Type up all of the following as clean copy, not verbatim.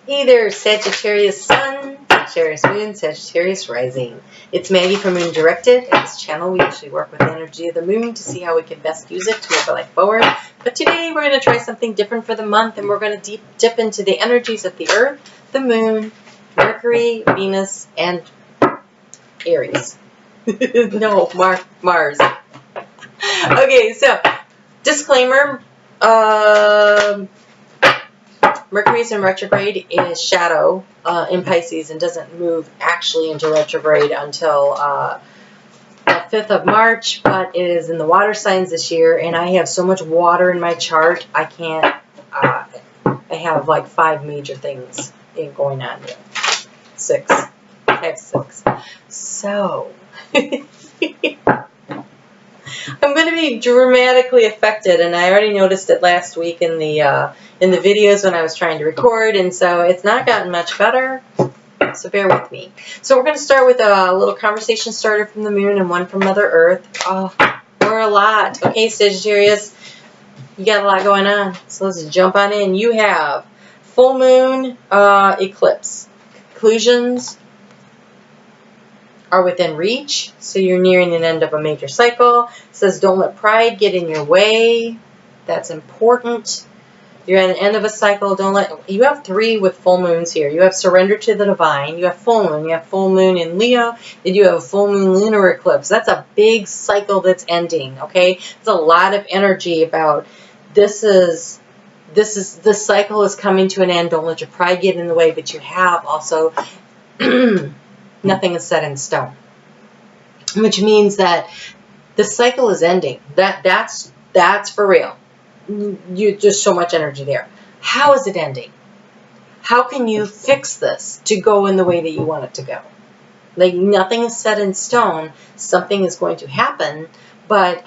Hey there, Sagittarius Sun, Sagittarius Moon, Sagittarius Rising. It's Maggie from Moon Directed. At this channel, we usually work with the energy of the moon to see how we can best use it to move our life forward. But today, we're going to try something different for the month, and we're going to dip into the energies of the Earth, the Moon, Mercury, Venus, and Aries. No, Mars. Okay, so, disclaimer. Mercury's in retrograde is shadow in Pisces and doesn't move actually into retrograde until the 5th of March, but it is in the water signs this year, and I have so much water in my chart, I can't, I have like 5 major things going on here. 6. I have 6. So, I'm going to be dramatically affected, and I already noticed it last week in the videos when I was trying to record, and so it's not gotten much better, so bear with me. So we're going to start with a little conversation starter from the moon and one from Mother Earth. Oh, we're a lot. Okay, Sagittarius, you got a lot going on, so let's jump on in. You have full moon eclipse. Conclusions are within reach, so you're nearing an end of a major cycle. It says don't let pride get in your way. That's important. You're at the end of a cycle. Don't let, you have 3 with full moons here. You have surrender to the divine. You have full moon. You have full moon in Leo. And you have a full moon lunar eclipse. That's a big cycle that's ending. Okay, there's a lot of energy about this cycle is coming to an end. Don't let your pride get in the way. But you have also nothing is set in stone, which means that the cycle is ending. That's for real. Just so much energy there. How is it ending? How can you fix this to go in the way that you want it to go? Like, nothing is set in stone. Something is going to happen, but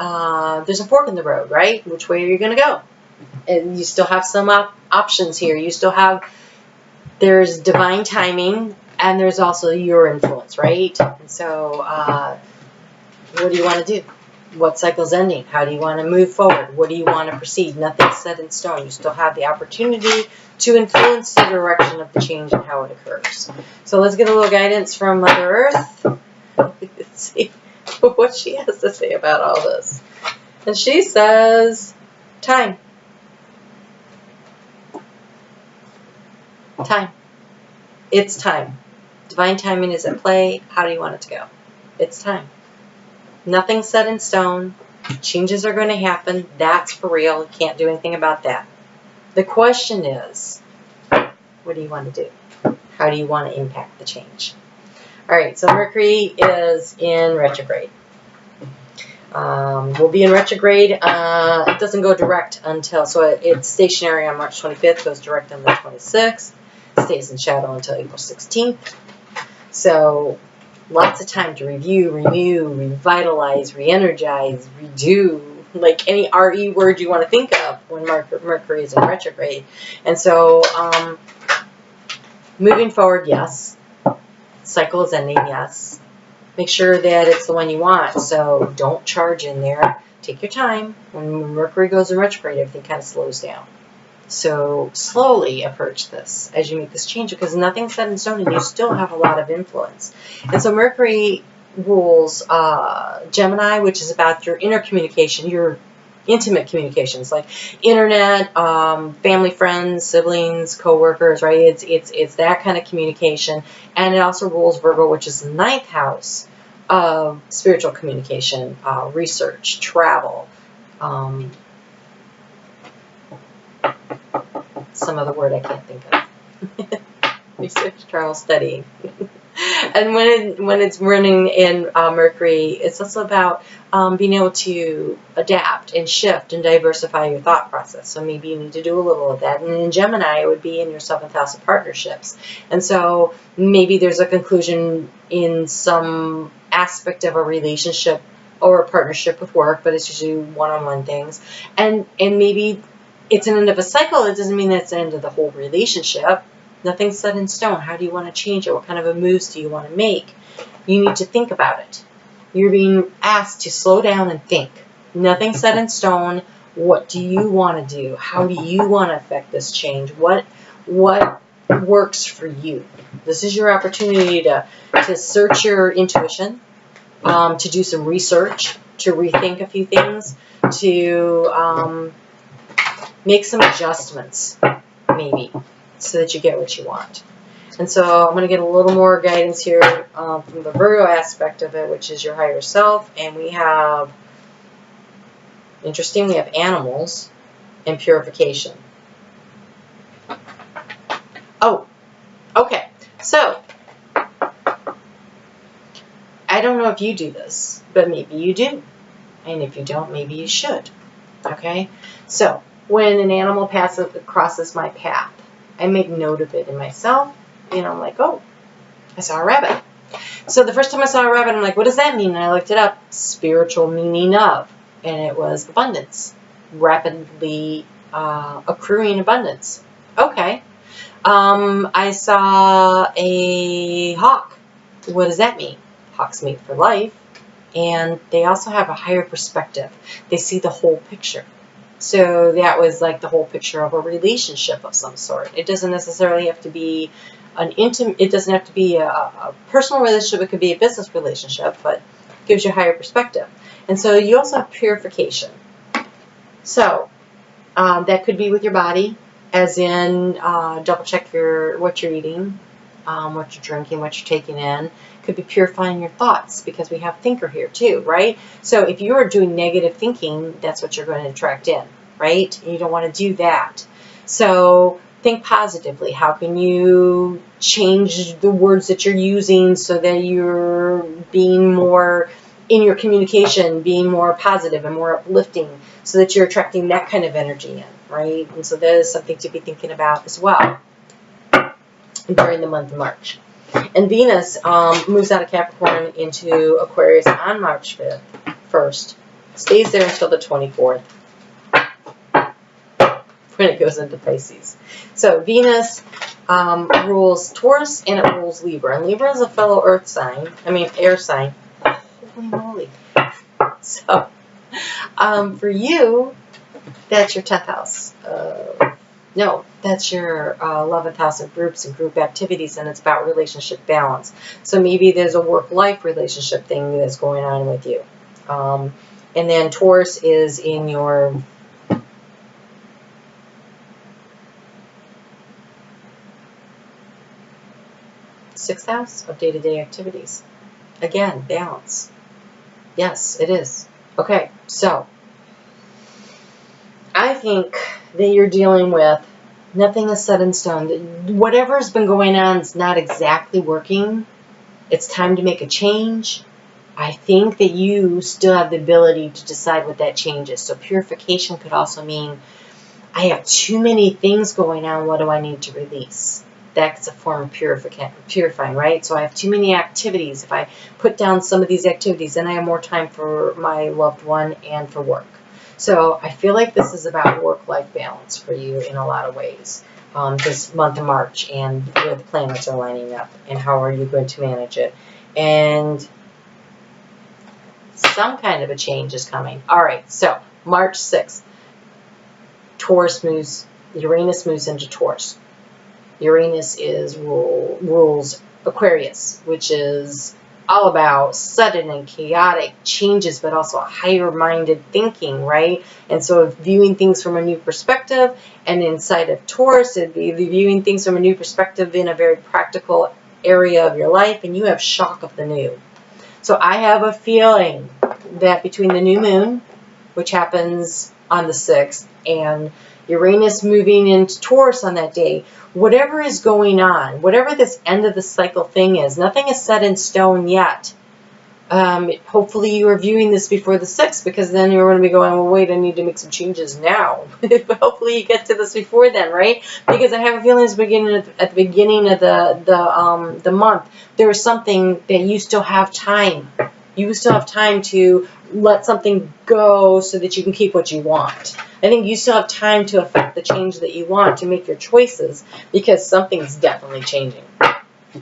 there's a fork in the road, right? Which way are you going to go? And you still have some options here. You still have, there's divine timing, and there's also your influence, right? And so, what do you want to do? What cycle's ending? How do you want to move forward? What do you want to proceed? Nothing's set in stone. You still have the opportunity to influence the direction of the change and how it occurs. So let's get a little guidance from Mother Earth. Let's see what she has to say about all this. And she says, time. Time. It's time. Divine timing is at play. How do you want it to go? It's time. Nothing's set in stone. Changes are going to happen. That's for real. You can't do anything about that. The question is, what do you want to do? How do you want to impact the change? All right, so Mercury is in retrograde. We'll be in retrograde. It doesn't go direct until, so it's stationary on March 25th, goes direct on the 26th, stays in shadow until April 16th. So lots of time to review, renew, revitalize, re-energize, redo, like any RE word you want to think of when Mercury is in retrograde. And so, moving forward, yes. Cycle is ending, yes. Make sure that it's the one you want. So don't charge in there. Take your time. When Mercury goes in retrograde, everything kind of slows down. So slowly approach this as you make this change, because nothing's set in stone and you still have a lot of influence. And so Mercury rules Gemini, which is about your inner communication, your intimate communications, like internet, family, friends, siblings, co-workers, right? It's that kind of communication. And it also rules Virgo, which is the 9th house of spiritual communication, research, travel, some other word I can't think of. Research, travel, studying. And when it's running in Mercury, it's also about being able to adapt and shift and diversify your thought process. So maybe you need to do a little of that. And in Gemini, it would be in your 7th house of partnerships. And so maybe there's a conclusion in some aspect of a relationship or a partnership with work, but it's usually one-on-one things. And maybe it's an end of a cycle. It doesn't mean that it's the end of the whole relationship. Nothing's set in stone. How do you want to change it? What kind of a moves do you want to make? You need to think about it. You're being asked to slow down and think. Nothing's set in stone. What do you want to do? How do you want to affect this change? What works for you. This is your opportunity to search your intuition, to do some research, to rethink a few things, to make some adjustments, maybe, so that you get what you want. And so I'm going to get a little more guidance here from the Virgo aspect of it, which is your higher self. And we have, interesting, we have animals and purification. Oh, okay. So, I don't know if you do this, but maybe you do. And if you don't, maybe you should. Okay? So, when an animal crosses my path, I make note of it in myself. You know, I'm like, oh, I saw a rabbit. So the first time I saw a rabbit, I'm like, what does that mean? And I looked it up. Spiritual meaning of. And it was abundance. Rapidly accruing abundance. Okay. I saw a hawk. What does that mean? Hawks mate for life. And they also have a higher perspective. They see the whole picture. So that was like the whole picture of a relationship of some sort. It doesn't necessarily have to be an intimate, it doesn't have to be a personal relationship. It could be a business relationship, but it gives you a higher perspective. And so you also have purification. So that could be with your body, as in double check what you're eating, what you're drinking, what you're taking in. Could be purifying your thoughts, because we have thinker here too, right? So if you are doing negative thinking, that's what you're going to attract in, right? And you don't want to do that. So think positively. How can you change the words that you're using so that you're being more, in your communication, being more positive and more uplifting, so that you're attracting that kind of energy in, right? And so that is something to be thinking about as well during the month of March. And Venus moves out of Capricorn into Aquarius on March 1st. Stays there until the 24th, when it goes into Pisces. So Venus rules Taurus, and it rules Libra. And Libra is a fellow earth sign. I mean, air sign. Holy moly. So for you, that's your 10th house. No, that's your 11th house of groups and group activities, and it's about relationship balance. So maybe there's a work-life relationship thing that's going on with you. And then Taurus is in your sixth house of day-to-day activities. Again, balance. Yes, it is. Okay, so I think that you're dealing with, nothing is set in stone. Whatever's been going on is not exactly working. It's time to make a change. I think that you still have the ability to decide what that change is. So purification could also mean, I have too many things going on. What do I need to release? That's a form of purifying, right? So I have too many activities. If I put down some of these activities, then I have more time for my loved one and for work. So I feel like this is about work-life balance for you in a lot of ways this month of March, and where the planets are lining up, and how are you going to manage it. And some kind of a change is coming. All right, so March 6th, Uranus moves into Taurus. Uranus rules Aquarius, which is all about sudden and chaotic changes, but also higher-minded thinking, right? And so viewing things from a new perspective, and inside of Taurus, it'd be viewing things from a new perspective in a very practical area of your life, and you have shock of the new. So I have a feeling that between the new moon, which happens on the 6th, and Uranus moving into Taurus on that day, whatever is going on, whatever this end of the cycle thing is, nothing is set in stone yet. Hopefully you are viewing this before the 6th, because then you're going to be going, well, wait, I need to make some changes now. But hopefully you get to this before then, right? Because I have a feeling at the beginning of the month, there is something that you still have time. You still have time to let something go so that you can keep what you want. I think you still have time to affect the change that you want, to make your choices, because something's definitely changing.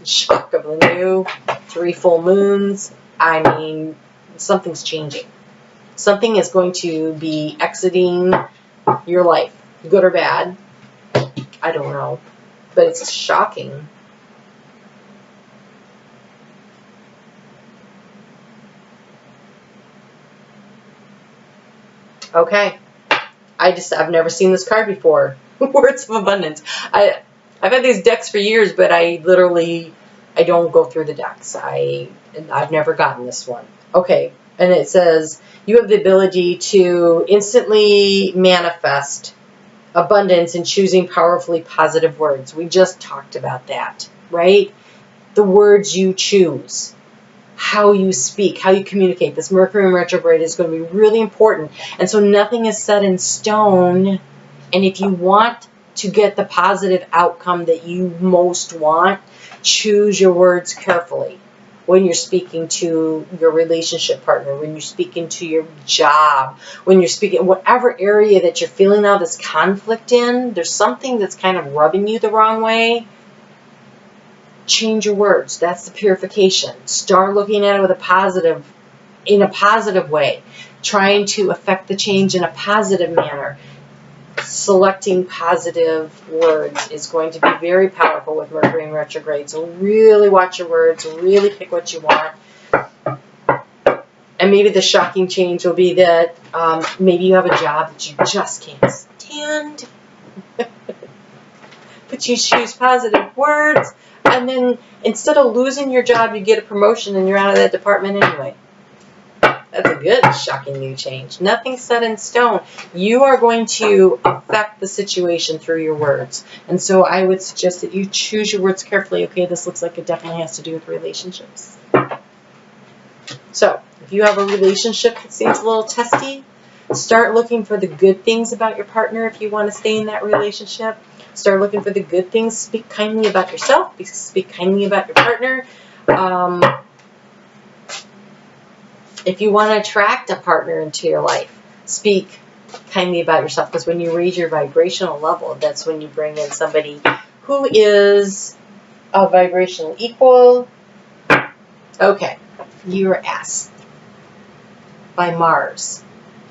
Shock of the new, 3 full moons. I mean, something's changing. Something is going to be exiting your life, good or bad. I don't know. but it's shocking. Okay. I've never seen this card before. Words of abundance. I've had these decks for years, but I don't go through the decks. I've never gotten this one. Okay. And it says, you have the ability to instantly manifest abundance in choosing powerfully positive words. We just talked about that, right? The words you choose, how you speak, how you communicate. This Mercury in retrograde is going to be really important. And so nothing is set in stone. And if you want to get the positive outcome that you most want, choose your words carefully. When you're speaking to your relationship partner, when you're speaking to your job, when you're speaking, whatever area that you're feeling now this conflict in, there's something that's kind of rubbing you the wrong way, change your words. That's the purification. Start looking at it with in a positive way, trying to affect the change in a positive manner. Selecting positive words is going to be very powerful with Mercury in retrograde. So really watch your words, really pick what you want. And maybe the shocking change will be that maybe you have a job that you just can't stand. But you choose positive words, and then instead of losing your job, you get a promotion and you're out of that department anyway. That's a good shocking new change. Nothing's set in stone. You are going to affect the situation through your words. And so I would suggest that you choose your words carefully. Okay, this looks like it definitely has to do with relationships. So if you have a relationship that seems a little testy, start looking for the good things about your partner if you want to stay in that relationship. Start looking for the good things. Speak kindly about yourself. Speak kindly about your partner. If you want to attract a partner into your life, speak kindly about yourself, because when you raise your vibrational level, that's when you bring in somebody who is a vibrational equal. Okay, you are asked by Mars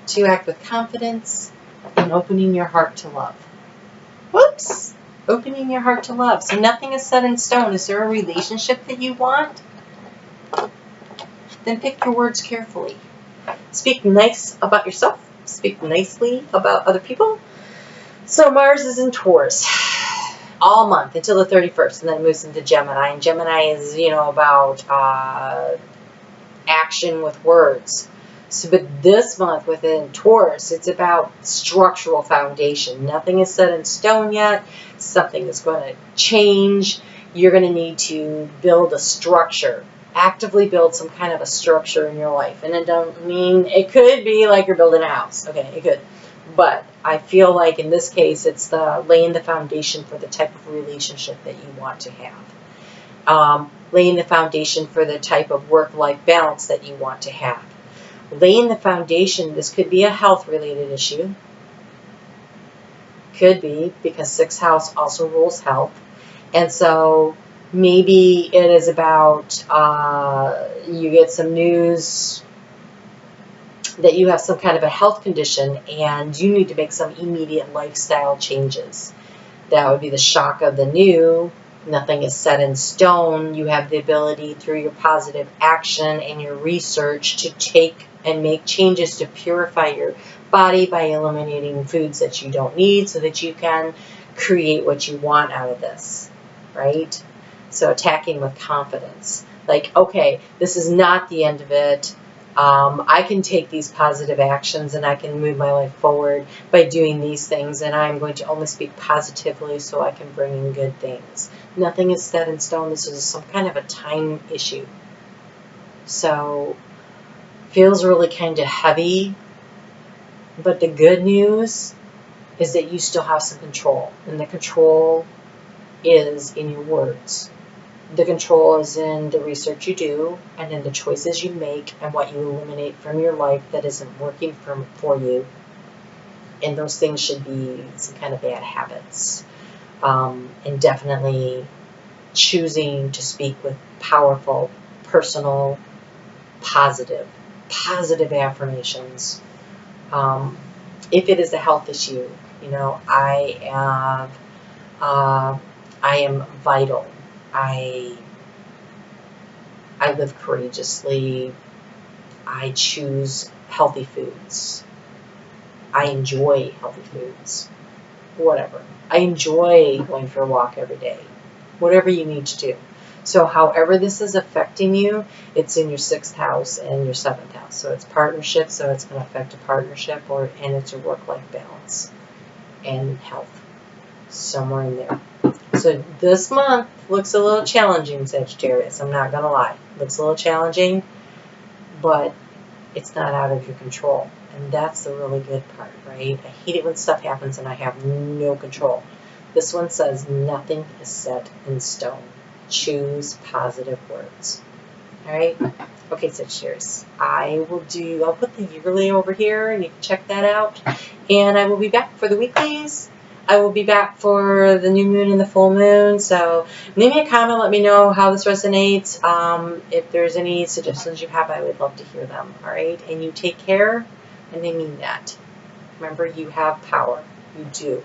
to act with confidence and opening your heart to love. Whoops! Opening your heart to love. So nothing is set in stone. Is there a relationship that you want? Then pick your words carefully. Speak nice about yourself. Speak nicely about other people. So Mars is in Taurus all month until the 31st, and then it moves into Gemini. And Gemini is, about action with words. So, but this month within Taurus, it's about structural foundation. Nothing is set in stone yet. Something is going to change. You're going to need to build a structure. Actively build some kind of a structure in your life. And it don't mean, it could be like you're building a house. Okay, it could. But I feel like in this case, it's laying the foundation for the type of relationship that you want to have. Laying the foundation for the type of work-life balance that you want to have. Laying the foundation, this could be a health-related issue. Could be, because 6th house also rules health. And so maybe it is about you get some news that you have some kind of a health condition and you need to make some immediate lifestyle changes. That would be the shock of the new. Nothing is set in stone. You have the ability through your positive action and your research to take and make changes to purify your body by eliminating foods that you don't need so that you can create what you want out of this, right? So attacking with confidence. Like, okay, this is not the end of it. I can take these positive actions and I can move my life forward by doing these things, and I'm going to only speak positively so I can bring in good things. Nothing is set in stone. This is some kind of a time issue. So feels really kind of heavy, but the good news is that you still have some control, and the control is in your words. The control is in the research you do and in the choices you make and what you eliminate from your life that isn't working for you. And those things should be some kind of bad habits. And definitely choosing to speak with powerful, personal, positive affirmations. If it is a health issue, I have I am vital. I live courageously. I choose healthy foods. I enjoy healthy foods. Whatever. I enjoy going for a walk every day. Whatever you need to do. So however this is affecting you, it's in your 6th house and your 7th house. So it's partnership, so it's going to affect a partnership, and it's your work-life balance and health. Somewhere in there. So this month looks a little challenging, Sagittarius. I'm not going to lie. Looks a little challenging, but it's not out of your control. And that's the really good part, right? I hate it when stuff happens and I have no control. This one says nothing is set in stone. Choose positive words. All right? Okay, Sagittarius. I'll put the yearly over here and you can check that out. And I will be back for the weeklies. I will be back for the new moon and the full moon. So leave me a comment. Let me know how this resonates. If there's any suggestions you have, I would love to hear them. All right? And you take care. And I mean that. Remember, you have power. You do.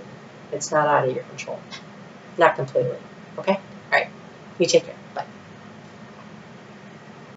It's not out of your control. Not completely. Okay? All right. You take care. Bye.